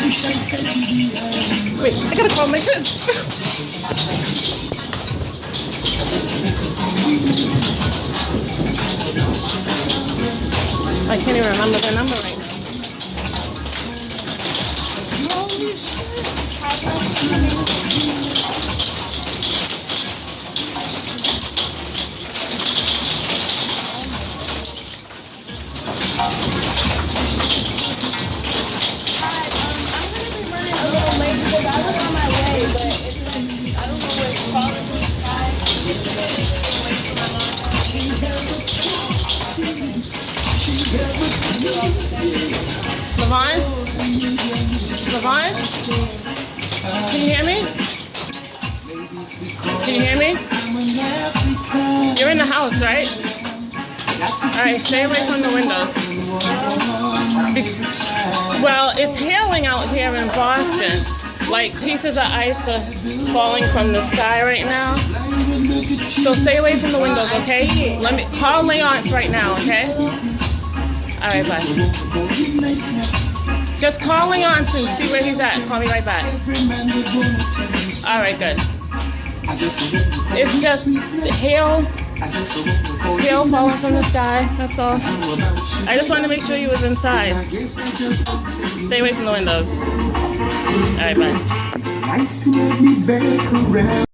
Wait, I gotta call my kids. I can't even remember their number right now. Holy Levon? Levon? Can you hear me? Can you hear me? You're in the house, right? Alright, stay away from the windows. Well, it's hailing out here in Boston. Like pieces of ice are falling from the sky right now. So stay away from the windows, okay? Let me call Leonce right now, okay? Alright, bye. Just call Leonce and see where he's at. Call me right back. Alright, good. It's just hail falling from the sky, that's all. I just wanted to make sure you was inside. Stay away from the windows. Alright, bye.